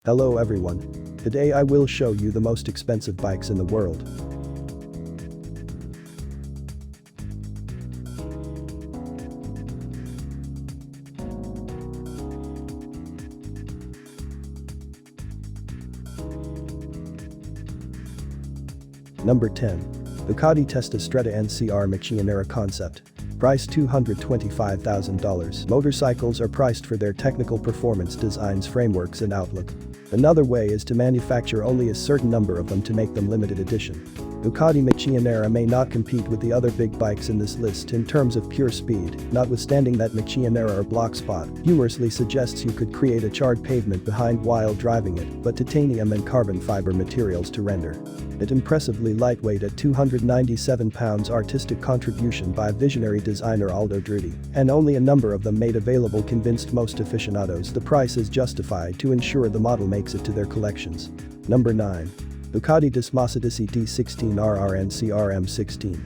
Hello everyone. Today I will show you the most expensive bikes in the world. Number 10. Ducati Testa Stretta NCR Macchionera Concept. Price $225,000. Motorcycles are priced for their technical performance, designs, frameworks and outlook. Another way is to manufacture only a certain number of them to make them limited edition. Ducati Macchionera may not compete with the other big bikes in this list in terms of pure speed, notwithstanding that Macchionera or block spot humorously suggests you could create a charred pavement behind while driving it, but titanium and carbon fiber materials to render it impressively lightweight at 297 pounds. Artistic contribution by visionary designer Aldo Drutti, and only a number of them made available convinced most aficionados the price is justified to ensure the model makes it to their collections. Number 9. Ducati Desmosedici D16RR NCR M16.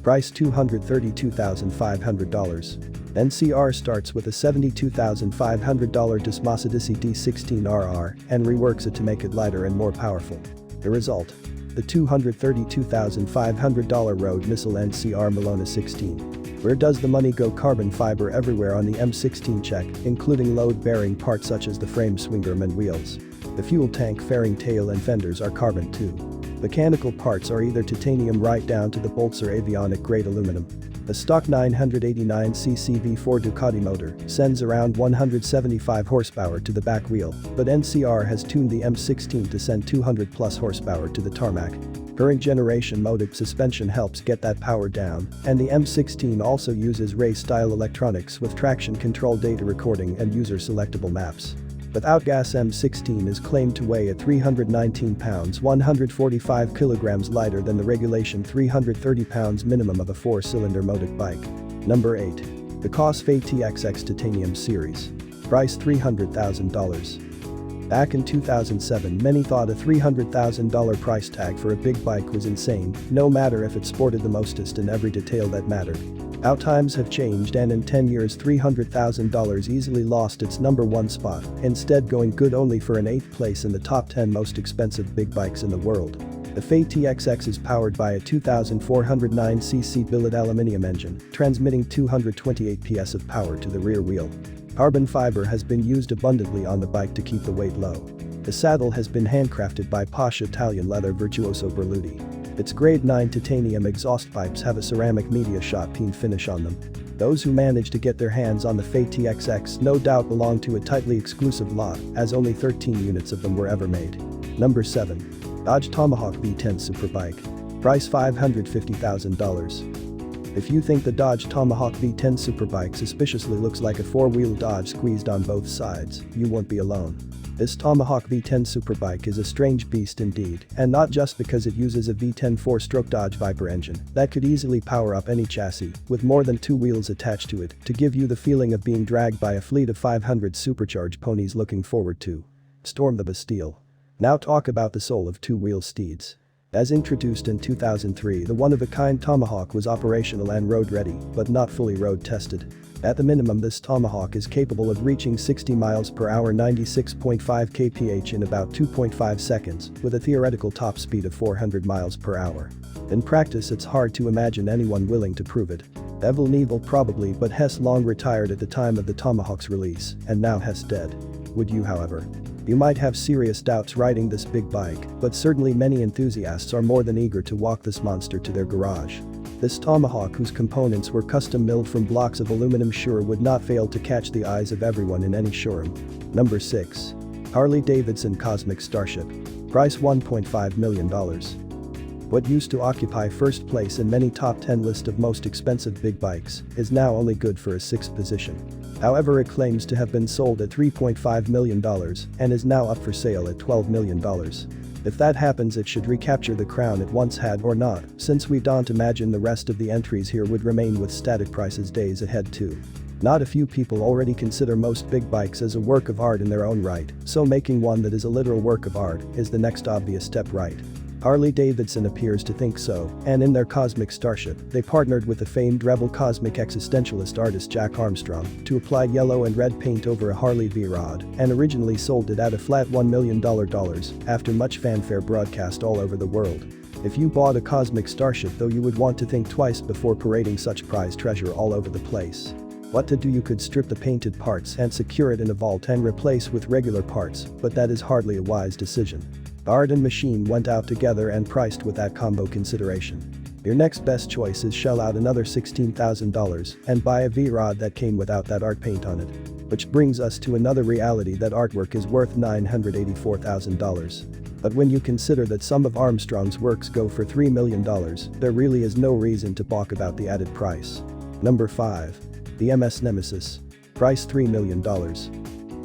Price $232,500. NCR starts with a $72,500 Desmosedici D16RR and reworks it to make it lighter and more powerful. The result? The $232,500 road missile NCR Milona 16. Where does the money go? Carbon fiber everywhere on the M16 check, including load-bearing parts such as the frame, swing arm and wheels. The fuel tank, fairing, tail and fenders are carbon too. Mechanical parts are either titanium right down to the bolts or avionic grade aluminum. The stock 989cc V4 Ducati motor sends around 175 horsepower to the back wheel, but NCR has tuned the M16 to send 200 plus horsepower to the tarmac. Current generation motive suspension helps get that power down, and the M16 also uses race-style electronics with traction control, data recording and user-selectable maps. Without gas, M16 is claimed to weigh at 319 pounds, 145 kilograms lighter than the regulation 330 pounds minimum of a 4-cylinder motorbike bike. Number 8. The Cosfay TXX Titanium Series. Price $300,000. Back in 2007, many thought a $300,000 price tag for a big bike was insane, no matter if it sported the mostest in every detail that mattered. How times have changed, and in 10 years $300,000 easily lost its number 1 spot, instead going good only for an 8th place in the top 10 most expensive big bikes in the world. The Fay TXX is powered by a 2,409cc billet aluminium engine, transmitting 228 PS of power to the rear wheel. Carbon fiber has been used abundantly on the bike to keep the weight low. The saddle has been handcrafted by posh Italian leather virtuoso Berluti. Its grade 9 titanium exhaust pipes have a ceramic media shot peen finish on them. Those who manage to get their hands on the Fay TXX no doubt belong to a tightly exclusive lot, as only 13 units of them were ever made. Number 7. Dodge Tomahawk V10 Superbike. Price $550,000. If you think the Dodge Tomahawk V10 Superbike suspiciously looks like a 4-wheel Dodge squeezed on both sides, you won't be alone. This Tomahawk V10 Superbike is a strange beast indeed, and not just because it uses a V10 4-stroke Dodge Viper engine that could easily power up any chassis with more than 2 wheels attached to it to give you the feeling of being dragged by a fleet of 500 supercharged ponies looking forward to storm the Bastille. Now talk about the soul of 2-wheel steeds. As introduced in 2003, the one-of-a-kind Tomahawk was operational and road-ready, but not fully road-tested. At the minimum, this Tomahawk is capable of reaching 60 miles per hour, 96.5 kph in about 2.5 seconds, with a theoretical top speed of 400 miles per hour. In practice, it's hard to imagine anyone willing to prove it. Evel Knievel probably, but Hess long retired at the time of the Tomahawk's release, and now Hess dead. Would you, however? You might have serious doubts riding this big bike, but certainly many enthusiasts are more than eager to walk this monster to their garage. This Tomahawk, whose components were custom milled from blocks of aluminum, sure would not fail to catch the eyes of everyone in any showroom. Number 6. Harley-Davidson Cosmic Starship. Price $1.5 million. What used to occupy first place in many top 10 list of most expensive big bikes is now only good for a 6th position. However, it claims to have been sold at $3.5 million and is now up for sale at $12 million. If that happens, it should recapture the crown it once had, or not, since we don't imagine the rest of the entries here would remain with static prices days ahead too. Not a few people already consider most big bikes as a work of art in their own right, so making one that is a literal work of art is the next obvious step, right? Harley-Davidson appears to think so, and in their Cosmic Starship, they partnered with the famed rebel cosmic existentialist artist Jack Armstrong to apply yellow and red paint over a Harley V-Rod, and originally sold it at a flat $1 million after much fanfare broadcast all over the world. If you bought a Cosmic Starship though, you would want to think twice before parading such prized treasure all over the place. What to do? You could strip the painted parts and secure it in a vault and replace with regular parts, but that is hardly a wise decision. Art and machine went out together and priced with that combo consideration. Your next best choice is shell out another $16,000 and buy a V-Rod that came without that art paint on it. Which brings us to another reality: that artwork is worth $984,000. But when you consider that some of Armstrong's works go for $3 million, there really is no reason to balk about the added price. Number 5. The MS Nemesis. Price $3 million.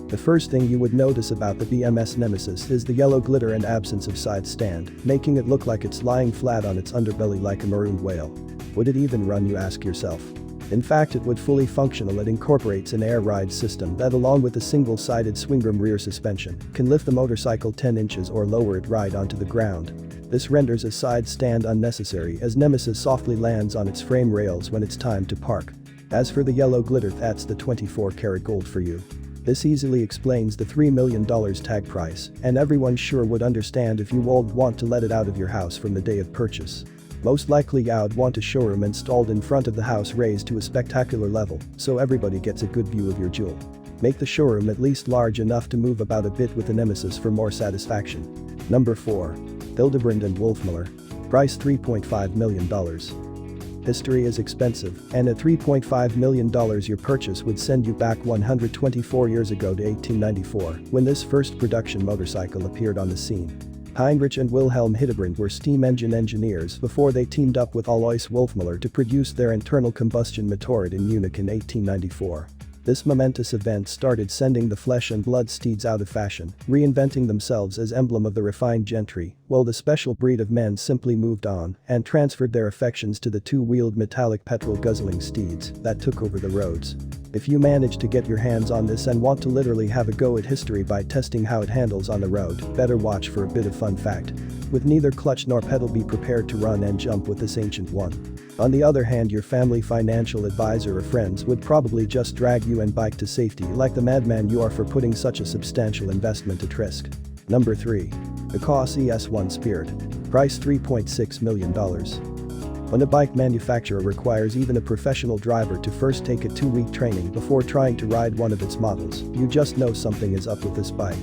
The first thing you would notice about the BMS Nemesis is the yellow glitter and absence of side stand, making it look like it's lying flat on its underbelly like a marooned whale. Would it even run, you ask yourself? In fact, it would fully functional. It incorporates an air ride system that, along with a single-sided swingarm rear suspension, can lift the motorcycle 10 inches or lower it right onto the ground. This renders a side stand unnecessary, as Nemesis softly lands on its frame rails when it's time to park. As for the yellow glitter, that's the 24-karat gold for you. This easily explains the $3 million tag price, and everyone sure would understand if you would want to let it out of your house from the day of purchase. Most likely you'd want a showroom installed in front of the house raised to a spectacular level, so everybody gets a good view of your jewel. Make the showroom at least large enough to move about a bit with the Nemesis for more satisfaction. Number 4. Hildebrand and Wolfmiller. Price $3.5 million. History is expensive, and at $3.5 million your purchase would send you back 124 years ago to 1894, when this first production motorcycle appeared on the scene. Heinrich and Wilhelm Hildebrand were steam engine engineers before they teamed up with Alois Wolfmiller to produce their internal combustion Motorrad in Munich in 1894. This momentous event started sending the flesh and blood steeds out of fashion, reinventing themselves as emblem of the refined gentry, while the special breed of men simply moved on and transferred their affections to the two-wheeled metallic petrol-guzzling steeds that took over the roads. If you manage to get your hands on this and want to literally have a go at history by testing how it handles on the road, better watch for a bit of fun fact. With neither clutch nor pedal, be prepared to run and jump with this ancient one. On the other hand, your family, financial advisor or friends would probably just drag you and bike to safety like the madman you are for putting such a substantial investment at risk. Number 3. The KOS ES1 Spirit. Price $3.6 million. When a bike manufacturer requires even a professional driver to first take a 2-week training before trying to ride one of its models, you just know something is up with this bike.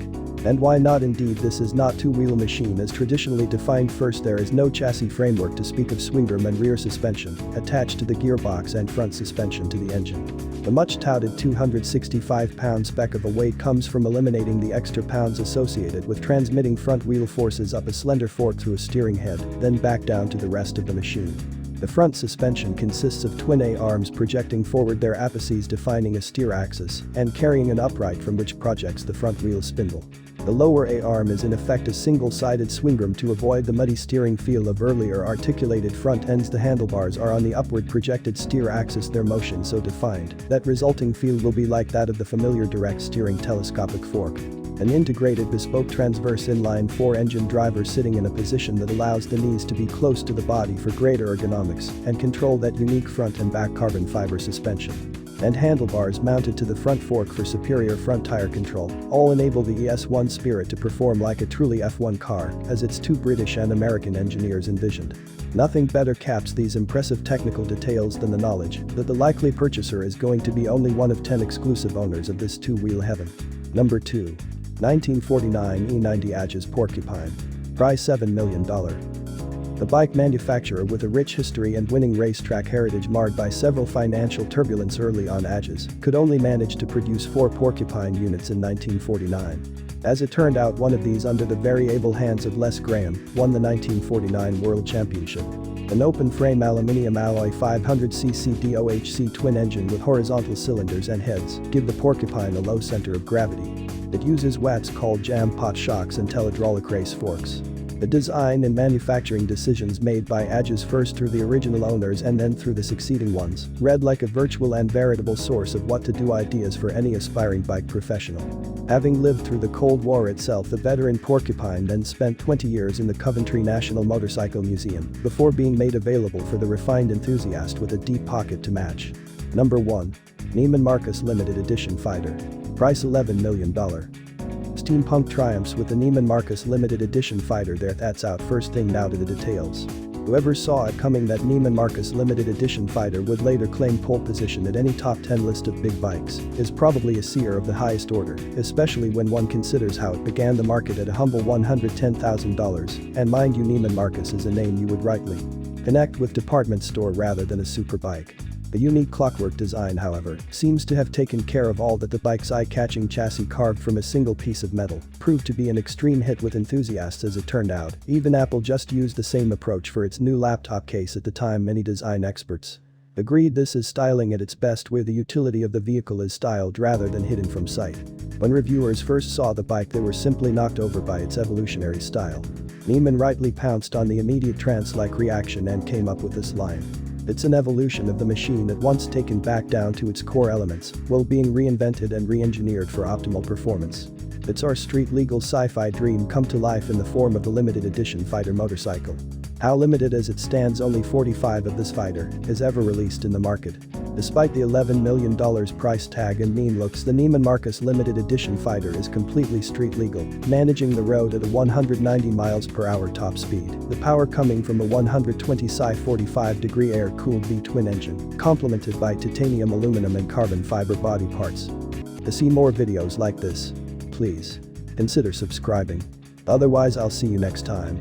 And why not? Indeed, this is not two-wheel machine as traditionally defined. First, there is no chassis framework to speak of swingarm and rear suspension attached to the gearbox and front suspension to the engine. The much-touted 265-pound speck of a weight comes from eliminating the extra pounds associated with transmitting front wheel forces up a slender fork through a steering head, then back down to the rest of the machine. The front suspension consists of twin A-arms projecting forward, their apices defining a steer axis and carrying an upright from which projects the front wheel spindle. The lower A-arm is in effect a single-sided swingarm to avoid the muddy steering feel of earlier articulated front ends. The handlebars are on the upward projected steer axis, their motion so defined that resulting feel will be like that of the familiar direct steering telescopic fork. An integrated bespoke transverse inline 4-engine driver sitting in a position that allows the knees to be close to the body for greater ergonomics and control that unique front and back carbon fiber suspension. And handlebars mounted to the front fork for superior front tire control, all enable the ES1 Spirit to perform like a truly F1 car, as its two British and American engineers envisioned. Nothing better caps these impressive technical details than the knowledge that the likely purchaser is going to be only one of 10 exclusive owners of this two-wheel heaven. Number 2. 1949 E90 Ages Porcupine. Price $7 million. The bike manufacturer, with a rich history and winning racetrack heritage marred by several financial turbulence early on, Ages could only manage to produce 4 Porcupine units in 1949. As it turned out, one of these, under the very able hands of Les Graham, won the 1949 World Championship. An open-frame aluminium alloy 500cc DOHC twin engine with horizontal cylinders and heads give the Porcupine a low center of gravity. It uses what's called jam pot shocks and telehydraulic race forks. The design and manufacturing decisions made by Age's first through the original owners and then through the succeeding ones read like a virtual and veritable source of what to do ideas for any aspiring bike professional. Having lived through the Cold War itself, the veteran Porcupine then spent 20 years in the Coventry National Motorcycle Museum before being made available for the refined enthusiast with a deep pocket to match. Number 1. Neiman Marcus Limited Edition Fighter. Price $11 million. Steampunk triumphs with the Neiman Marcus Limited Edition Fighter. That's out first thing now to the details. Whoever saw it coming that Neiman Marcus Limited Edition Fighter would later claim pole position at any top 10 list of big bikes is probably a seer of the highest order, especially when one considers how it began the market at a humble $110,000, and mind you, Neiman Marcus is a name you would rightly connect with department store rather than a super bike. The unique clockwork design, however, seems to have taken care of all that. The bike's eye-catching chassis carved from a single piece of metal proved to be an extreme hit with enthusiasts as it turned out. Even Apple just used the same approach for its new laptop case at the time. Many design experts agreed this is styling at its best, where the utility of the vehicle is styled rather than hidden from sight. When reviewers first saw the bike, they were simply knocked over by its evolutionary style. Neiman rightly pounced on the immediate trance-like reaction and came up with this line: "It's an evolution of the machine at once, taken back down to its core elements, while being reinvented and re-engineered for optimal performance. It's our street-legal sci-fi dream come to life in the form of the limited edition fighter motorcycle." How limited? As it stands, only 45 of this fighter is ever released in the market. Despite the $11 million price tag and mean looks, the Neiman Marcus Limited Edition Fighter is completely street legal, managing the road at a 190 miles per hour top speed. The power coming from a 120 Sci 45-degree air-cooled V-twin engine, complemented by titanium, aluminum and carbon fiber body parts. To see more videos like this, please consider subscribing. Otherwise, I'll see you next time.